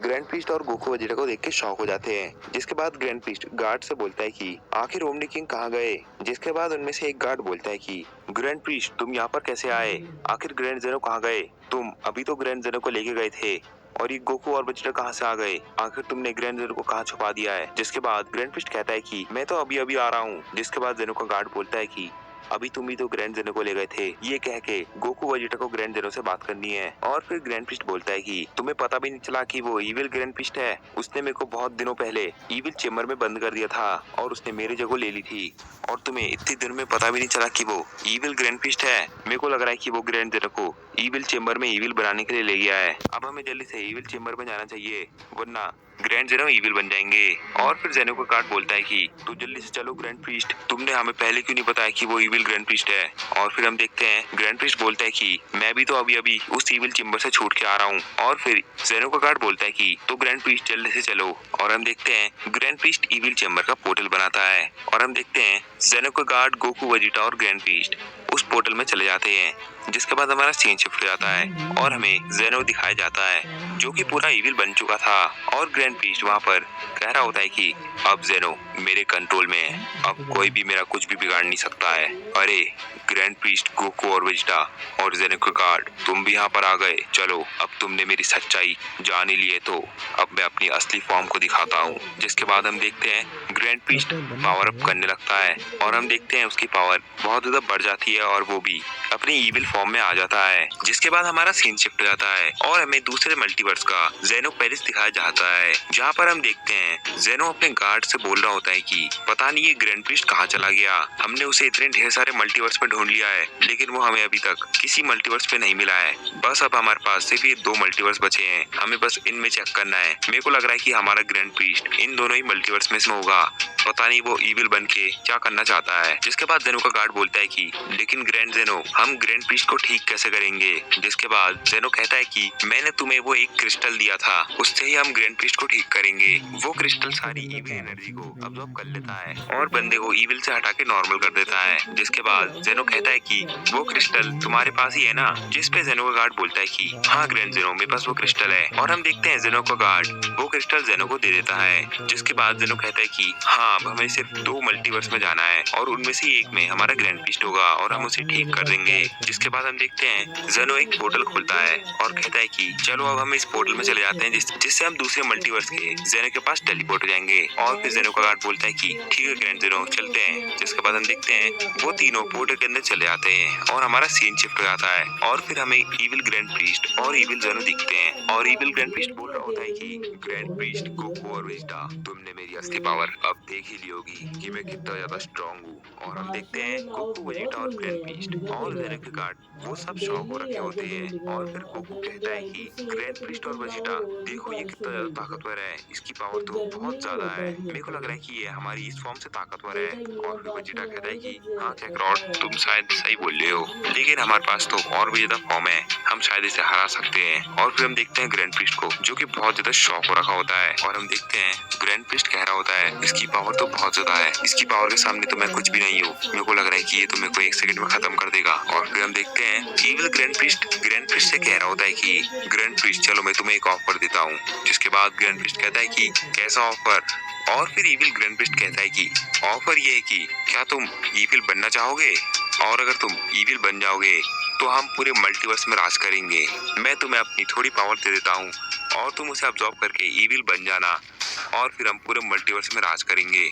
Grand priest और Goku Vegeta को देख के शॉक हो जाते हैं। जिसके बाद ग्रैंड प्रीस्ट गार्ड से बोलता है कि आखिर ओमनी किंग कहाँ गए। जिसके बाद उनमें से एक गार्ड बोलता है कि ग्रैंड प्रीस्ट तुम यहाँ पर कैसे आए, आखिर ग्रैंड जेनो कहाँ गए, तुम अभी तो ग्रैंड जेनो को लेके गए थे। और ये गोकू और वेजिटा कहाँ से आ गए, आखिर तुमने ग्रैंड जेनो को कहाँ छुपा दिया है। जिसके बाद ग्रैंड प्रीस्ट कहता है कि मैं तो अभी अभी आ रहा हूँ। जिसके बाद जेनो का गार्ड बोलता है कि अभी तुम ही तो ग्रैंड जेनो को ले गए थे। ये कह के गोकू वेजिटा को ग्रैंड जेनो से बात करनी है। और फिर ग्रैंड प्रीस्ट बोलता है कि तुम्हें पता भी नहीं चला कि वो इविल ग्रैंड प्रीस्ट है। उसने मेरे को बहुत दिनों पहले इविल चेम्बर में बंद कर दिया था और उसने मेरी जगह ले ली थी। और तुम्हें इतने दिन में पता भी नहीं चला कि वो इविल ग्रैंड प्रीस्ट है। मेरे को लग रहा है कि वो ग्रैंड जेनो को इविल चेम्बर में इविल बनाने के लिए ले गया है। अब हमें जल्दी से इविल चेम्बर में जाना चाहिए, वरना ग्रैंड जेनो इविल बन जाएंगे। और फिर जेनो का कार्ड बोलता है कि तू जल्दी से चलो ग्रैंड प्रीस्ट, तुमने हमें पहले क्यों नहीं बताया कि वो इविल ग्रैंड प्रीस्ट है। और फिर हम देखते हैं ग्रैंड प्रीस्ट बोलता है कि मैं भी तो अभी अभी उस इविल चेम्बर से छूट के आ रहा हूँ। और फिर जेनो का कार्ड बोलता है कि तो ग्रैंड प्रीस्ट जल्दी से चलो। और हम देखते हैं ग्रैंड प्रीस्ट इविल चेम्बर का पोर्टल बनाता है। और हम देखते हैं जेनो का गार्ड गोकू वेजिटा और ग्रैंड प्रीस्ट उस पोर्टल में चले जाते हैं। जिसके बाद हमारा सीन शिफ्ट हो जाता है और हमें जेनो दिखाया जाता है जो कि पूरा इविल बन चुका था। और ग्रैंड प्रीस्ट वहाँ पर कह रहा होता है कि अब जेनो मेरे कंट्रोल में है, अब कोई भी मेरा कुछ भी बिगाड़ नहीं सकता है। अरे ग्रैंड प्रीस्ट, गोकू और वेजिटा और जेनो के गार्ड, तुम भी यहाँ पर आ गए। चलो अब तुमने मेरी सच्चाई जान ही ली है तो अब मैं अपनी असली फॉर्म को दिखाता हूँ। जिसके बाद हम देखते हैं ग्रैंड प्रीस्ट पावर अप करने लगता है और हम देखते हैं उसकी पावर बहुत ज्यादा बढ़ जाती है और वो भी अपनी इविल फॉर्म में आ जाता है। जिसके बाद हमारा सीन शिफ्ट हो जाता है और हमें दूसरे मल्टीवर्स का जेनो पेरिस दिखाया जाता है, जहाँ पर हम देखते हैं जेनो अपने गार्ड से बोल रहा होता है कि पता नहीं ये ग्रैंड प्रीस्ट कहाँ चला गया। हमने उसे इतने ढेर सारे मल्टीवर्स में ढूंढ लिया है लेकिन वो हमें अभी तक किसी मल्टीवर्स में नहीं मिला है। बस अब हमारे पास सिर्फ ये 2 मल्टीवर्स बचे हैं, हमें बस इनमें चेक करना है। मेरे को लग रहा है कि हमारा ग्रैंड प्रीस्ट इन दोनों ही मल्टीवर्स में से होगा। पता नहीं वो इविल बन के क्या करना चाहता है। जिसके बाद जेनो का गार्ड बोलता है कि लेकिन ग्रैंड जेनो हम ग्रैंड प्रीस्ट को ठीक कैसे करेंगे। जिसके बाद जेनो कहता है कि मैंने तुम्हें वो एक क्रिस्टल दिया था, उससे ही हम ग्रैंड प्रीस्ट को ठीक करेंगे। वो क्रिस्टल सारी इविल एनर्जी को अब्सॉर्ब कर लेता है और बंदे को इविल से हटा के नॉर्मल कर देता है। जिसके बाद जेनो कहता है कि वो क्रिस्टल तुम्हारे पास ही है ना। जिस पे जेनो का गार्ड बोलता है कि हाँ ग्रैंड जेनो मेरे पास वो क्रिस्टल है। और हम देखते हैं जेनो का गार्ड वो क्रिस्टल जेनो को दे देता है। जिसके बाद जेनो कहता है कि हाँ अब हमें सिर्फ 2 मल्टीवर्स में जाना है और उनमें से एक में हमारा ग्रैंड प्रीस्ट होगा और हम उसे ठीक कर देंगे। जिसके बाद हम देखते हैं जेनो एक पोर्टल खोलता है और कहता है कि चलो अब हम इस पोर्टल में चले जाते हैं जिससे हम दूसरे मल्टीवर्स के जेनो के पास टेलीपोर्ट हो जाएंगे। और फिर जेनो का गार्ड बोलता है कि ठीक है ग्रैंड जेनो चलते हैं। जिसके बाद हम देखते हैं वो तीनों पोर्टल के अंदर चले जाते हैं और हमारा सीन शिफ्ट हो जाता है और फिर हमें इविल ग्रैंड प्रीस्ट और इविल जेनो दिखते हैं। और इविल ग्रैंड प्रीस्ट बोल रहा होता है कि ग्रैंड प्रीस्ट, गोकू और वेजिटा, तुमने मेरी असली पावर अब देख ही ली होगी कि मैं कितना ज्यादा स्ट्रांग हूँ। और हम देखते हैं गोकू, वेजिटा और ग्रैंड प्रीस्ट और जेनो के गार्ड वो सब शॉक हो रखे होते हैं। और फिर गोकू कहता है कि ग्रैंड प्रीस्ट और वेजिटा देखो ये कितना ज्यादा ताकतवर है, इसकी पावर तो बहुत ज्यादा है। मेरे को लग रहा है कि ये हमारी इस फॉर्म से ताकतवर है। और फिर वेजिटा कहता है कि हाँ कैकरॉट तुम शायद सही बोल रहे हो, लेकिन हमारे पास तो और भी ज्यादा फॉर्म है, हम शायद इसे हरा सकते हैं। और फिर हम देखते हैं ग्रैंड प्रीस्ट को जो कि बहुत ज्यादा शॉक हो रखा होता है। और हम देखते हैं ग्रैंड प्रीस्ट कह रहा होता है इसकी पावर तो बहुत ज्यादा है, इसकी पावर के सामने तो मैं कुछ भी नहीं हूँ। मेरे को लग रहा है कि ये तो मेरे को 1 सेकंड में खत्म कर देगा। और फिर हम देखते हैं इविल ग्रैंड प्रीस्ट से कह रहा होता है कि ग्रैंड प्रीस्ट चलो मैं तुम्हें एक ऑफर देता हूँ। जिसके बाद ग्रैंड प्रीस्ट कहता है कि कैसा ऑफर। और फिर इविल ग्रैंड प्रीस्ट कहता है कि ऑफर ये है कि क्या तुम इविल बनना चाहोगे, और अगर तुम इविल बन जाओगे तो हम पूरे मल्टीवर्स में राज करेंगे। मैं तुम्हें अपनी थोड़ी पावर दे देता हूँ और तुम उसे अब्सॉर्ब करके इविल बन जाना और फिर हम पूरे मल्टीवर्स में राज करेंगे।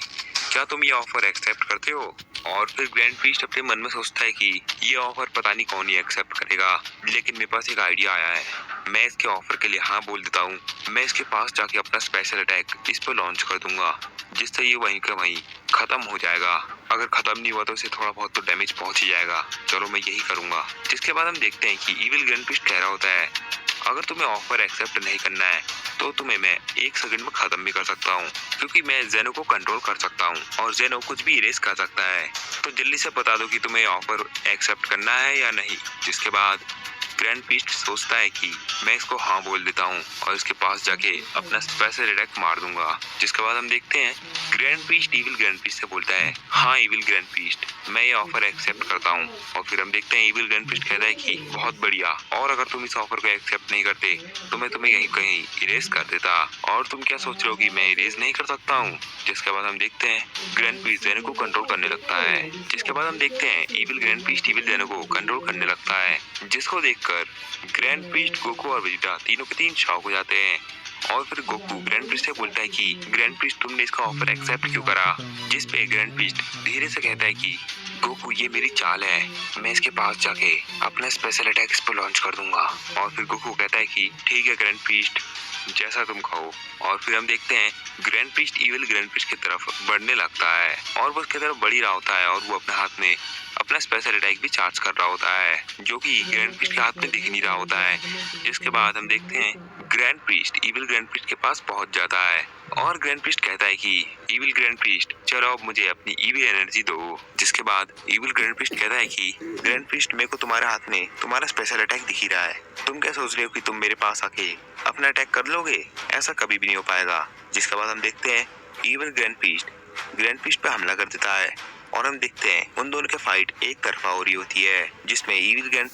क्या तुम ये ऑफर एक्सेप्ट करते हो। और फिर ग्रैंड प्रीस्ट अपने मन में सोचता है कि ये ऑफर पता नहीं कौन ही एक्सेप्ट करेगा, लेकिन मेरे पास एक आइडिया आया है। मैं इसके ऑफर के लिए हाँ बोल देता हूँ। मैं इसके पास जाके अपना स्पेशल अटैक इस पर लॉन्च कर दूंगा जिससे ये वहीं का वहीं खत्म हो जाएगा। अगर खत्म नहीं हुआ तो इसे थोड़ा बहुत तो डैमेज पहुंच ही जाएगा। चलो मैं यही करूंगा। जिसके बाद हम देखते हैं कि इविल ग्रैंड प्रीस्ट कह रहा होता है अगर तुम्हें ऑफर एक्सेप्ट नहीं करना है तो तुम्हें मैं 1 सेकंड में खत्म भी कर सकता हूँ, क्योंकि मैं जेनो को कंट्रोल कर सकता हूँ और जेनो कुछ भी इरेज कर सकता है। तो जल्दी से बता दो कि तुम्हें ऑफर एक्सेप्ट करना है या नहीं। जिसके बाद ग्रैंड पीस्ट सोचता है कि मैं इसको हाँ बोल देता हूँ और इसके पास जाके अपना स्पेशल अटैक मार दूंगा। जिसके बाद हम देखते हैं ग्रैंड पीस्ट इविल ग्रैंड पीस्ट से बोलता है, हाँ इविल ग्रैंड पीस्ट, मैं ये ऑफर एक्सेप्ट करता हूँ। और फिर हम देखते हैं इविल ग्रैंड पीस्ट कहता है कि बहुत बढ़िया, और अगर तुम इस ऑफर को एक्सेप्ट नहीं करते तो मैं तुम्हें यहीं कहीं इरेज कर देता। और तुम क्या सोच रहे हो कि मैं इरेज नहीं कर सकता हूँ? जिसके बाद हम देखते हैं ग्रैंड पीस्ट जेनो को कंट्रोल करने लगता है। जिसके बाद हम देखते हैं इविल ग्रैंड पीस्ट इविल जेनो को कंट्रोल करने लगता है, जिसको देखकर ग्रैंड पीस्ट, गोकू और वेजिटा तीनों के तीन शॉक हो जाते हैं। और फिर गोकू ग्रैंड पीस्ट से बोलता है कि ग्रैंड पीस्ट तुमने इसका ऑफर एक्सेप्ट क्यों करा? जिस पे ग्रैंड पीस्ट धीरे से कहता है कि गोकू ये मेरी चाल है, मैं इसके पास जाके अपना स्पेशल अटैक इस पर लॉन्च कर दूंगा। और फिर गोकू कहता है कि ठीक है ग्रैंड पीस्ट, जैसा तुम कहो। और फिर हम देखते हैं ग्रैंड पीस्ट इविल ग्रैंड पीस्ट की तरफ बढ़ने लगता है और वो उसकी तरफ बढ़ ही रहा होता है और वो अपने हाथ में अपना स्पेशल अटैक भी चार्ज कर रहा होता है, जो कि ग्रैंड पीस्ट के हाथ में दिख नहीं रहा होता है। जिसके बाद हम देखते हैं ग्रैंड पीस्ट इविल ग्रैंड पीस्ट के पास पहुंच जाता है और ग्रैंड पीस्ट कहता है कि इविल ग्रैंड पीस्ट चलो अब मुझे अपनी इविल एनर्जी दो। जिसके बाद इविल ग्रैंड पीस्ट कहता है कि ग्रैंड पीस्ट मेरे को तुम्हारे हाथ में तुम्हारा स्पेशल अटैक दिख ही रहा है, तुम क्या सोच रहे हो कि तुम मेरे पास आके अपना अटैक कर लोगे? ऐसा कभी भी नहीं हो पाएगा। जिसके बाद हम देखते हैं इविल ग्रैंड पीस्ट पे हमला कर देता है और हम देखते हैं उन दोनों की फाइट एक तरफा हो रही होती है, जिसमें इविल ग्रैंड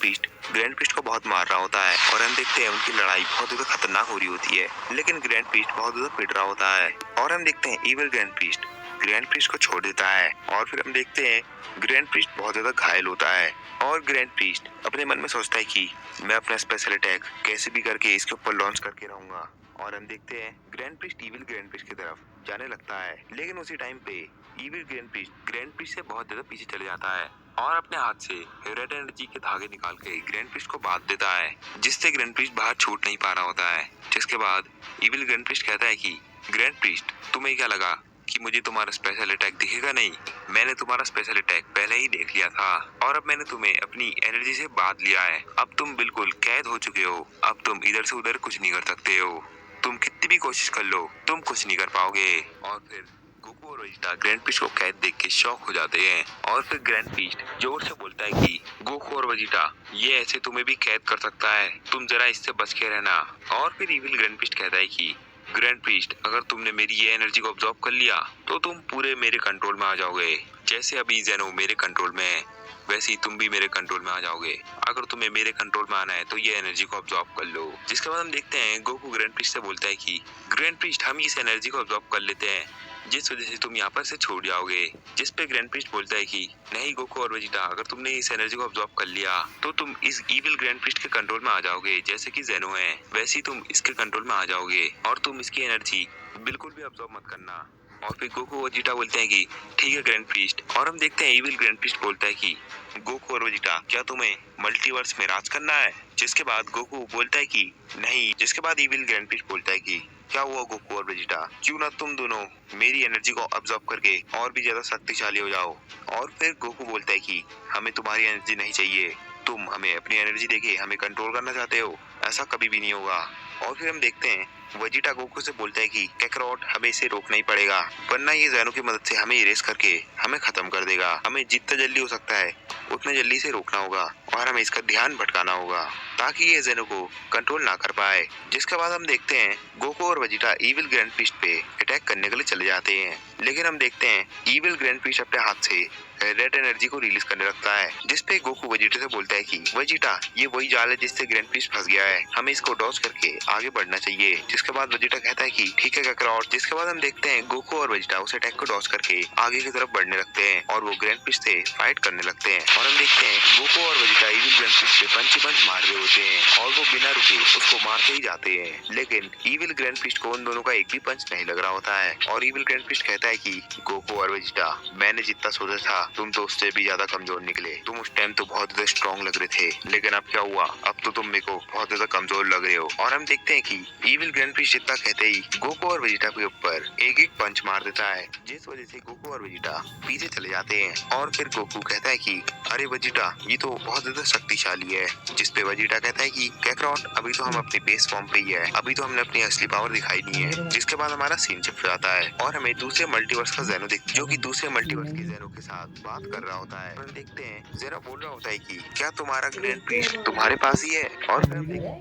पीस्ट को बहुत मार रहा होता है और हम देखते हैं उनकी लड़ाई बहुत ज्यादा खतरनाक हो रही होती है, लेकिन ग्रैंड पीस्ट बहुत ज्यादा पिट रहा होता है। और हम देखते हैं इविल ग्रैंड पीस्ट को छोड़ देता है और फिर हम देखते हैं ग्रैंड पीस्ट बहुत ज्यादा घायल होता है और ग्रैंड पीस्ट अपने मन में सोचता है कि मैं अपना स्पेशल अटैक कैसे भी करके इसके ऊपर लॉन्च करके रहूंगा। और हम देखते हैं ग्रैंड पीस्ट इविल ग्रैंड पीस्ट की तरफ जाने लगता है, लेकिन उसी टाइम पे इविल ग्रैंड पीस्ट से बहुत ज्यादा पीछे चले जाता है और अपने हाथ से रेड एनर्जी के धागे निकाल के ग्रैंड पीस्ट को बांध देता है, जिससे ग्रैंड पीस्ट बाहर छूट नहीं पा रहा होता है। जिसके बाद इविल ग्रैंड पीस्ट कहता है कि ग्रैंड पीस्ट तुम्हें क्या लगा कि मुझे तुम्हारा स्पेशल अटैक दिखेगा नहीं? मैंने तुम्हारा स्पेशल अटैक पहले ही देख लिया था और अब मैंने तुम्हें अपनी एनर्जी से बांध लिया है। अब तुम बिल्कुल कैद हो चुके हो, अब तुम इधर से उधर कुछ नहीं कर सकते हो, तुम कितनी भी कोशिश कर लो तुम कुछ नहीं कर पाओगे। और फिर गोकू और वेजिटा ग्रैंड पीस्ट को कैद देख के शॉक हो जाते हैं और फिर ग्रैंड पीस्ट जोर से बोलता है कि गोकू और वेजिटा ये ऐसे तुम्हें भी कैद कर सकता है, तुम जरा इससे बच के रहना। और फिर इविल ग्रैंड पीस्ट कहता है कि ग्रैंड पीस्ट अगर तुमने मेरी ये एनर्जी को ऑब्जॉर्व कर लिया तो तुम पूरे मेरे कंट्रोल में आ जाओगे, जैसे अभी जेनो मेरे कंट्रोल में है वैसे ही तुम भी मेरे कंट्रोल में आ जाओगे। अगर तुम्हें मेरे कंट्रोल में आना है तो ये एनर्जी को ऑब्जॉर्व कर लो। जिसके बाद हम देखते हैं गोकू ग्रैंड पीस्ट से बोलता है कि ग्रैंड पीस्ट हम इस एनर्जी को ऑब्जॉर्व कर लेते हैं जिस वजह से तुम यहाँ पर से छूट जाओगे। जिस पे ग्रैंड पीस्ट बोलता है कि नहीं गोकू और वेजिटा, अगर तुमने इस एनर्जी को ऑब्जॉर्व कर लिया तो तुम इस इविल ग्रैंड पीस्ट के कंट्रोल में आ जाओगे, जैसे कि जेनो है वैसे ही तुम इसके कंट्रोल में आ जाओगे और तुम इसकी एनर्जी बिल्कुल भी ऑब्जॉर्व मत करना। और फिर गोकू और वेजिटा बोलते हैं कि ठीक है ग्रैंड पीस्ट। और हम देखते हैं इविल ग्रैंड पीस्ट बोलता है कि गोकू और वेजिटा क्या तुम्हें मल्टीवर्स में राज करना है? जिसके बाद गोकू बोलता है कि नहीं। जिसके बाद इविल ग्रैंड पीस्ट बोलता है कि क्या हुआ गोकू और वेजिटा, क्यों ना तुम दोनों मेरी एनर्जी को अब्सॉर्ब करके और भी ज्यादा शक्तिशाली हो जाओ। और फिर गोकू बोलता है कि हमें तुम्हारी एनर्जी नहीं चाहिए, तुम हमें अपनी एनर्जी देके हमें कंट्रोल करना चाहते हो, ऐसा कभी भी नहीं होगा। और फिर हम देखते हैं वेजिटा गोकू से बोलता है कि कैकरॉट हमें इसे रोकना ही पड़ेगा, वरना ये ज़ेनो की मदद से हमें इरेज करके हमें खत्म कर देगा। हमें जितना जल्दी हो सकता है उतना जल्दी से रोकना होगा और हमें इसका ध्यान भटकाना होगा ताकि ये ज़ेनो को कंट्रोल ना कर पाए। जिसके बाद हम देखते हैं गोकू और वेजिटा इविल ग्रैंड पीस्ट पे अटैक करने के लिए चले जाते हैं, लेकिन हम देखते हैं इविल ग्रैंड पीस्ट अपने हाथ से रेड एनर्जी को रिलीज करने लगता है, जिसपे गोकू वेजिटा से बोलता है कि वेजिटा ये वही जाल है जिससे ग्रैंड पीस्ट फंस गया है, हमें इसको डॉज करके आगे बढ़ना चाहिए। जिसके बाद वेजिटा कहता है कि ठीक है कैकरॉट। जिसके बाद हम देखते हैं गोकू और वेजिटा उस अटैक को डॉज करके आगे की तरफ बढ़ने लगते हैं और वो ग्रैंड पीस्ट से फाइट करने लगते हैं। और हम देखते हैं गोकू और वेजिटा इविल ग्रैंड पीस्ट पे पंच ही पंच मार रहे होते हैं और वो बिना रुके उसको मारते ही जाते हैं, लेकिन इविल ग्रैंड पीस्ट को उन दोनों का एक भी पंच नहीं लग रहा होता है। और इविल ग्रैंड पीस्ट कहता है कि गोकू और वेजिटा मैंने जितना सोचा था तुम तो उससे भी ज्यादा कमजोर निकले, तुम उस टाइम तो बहुत ज्यादा स्ट्रॉन्ग लग रहे थे, लेकिन अब क्या हुआ, अब तो तुम मेरे को बहुत ज्यादा कमजोर लग रहे हो। और हम देखते हैं कि इविल ग्रैंड पीस्ट इतना कहते ही गोकू और वेजिटा के ऊपर एक एक पंच मार देता है, जिस वजह से गोकू और वेजिटा पीछे चले जाते हैं। और फिर गोकू कहता है कि अरे वेजिटा ये तो बहुत ज्यादा शक्तिशाली है। जिसपे वेजिटा कहता है कि कैकरॉट अभी तो हम अपनी बेस फॉर्म पे ही है, अभी तो हमने अपनी असली पावर दिखाई नहीं है। जिसके बाद हमारा सीन शिफ्ट हो जाता है और हमें दूसरे मल्टीवर्स का ज़ेनो जो कि दूसरे मल्टीवर्स के ज़ेनो के साथ बात कर रहा होता है। फिर देखते हैं जेनो बोल रहा होता है कि क्या तुम्हारा ग्रैंड प्रीस्ट तुम्हारे पास ही है, और फिर हम देखते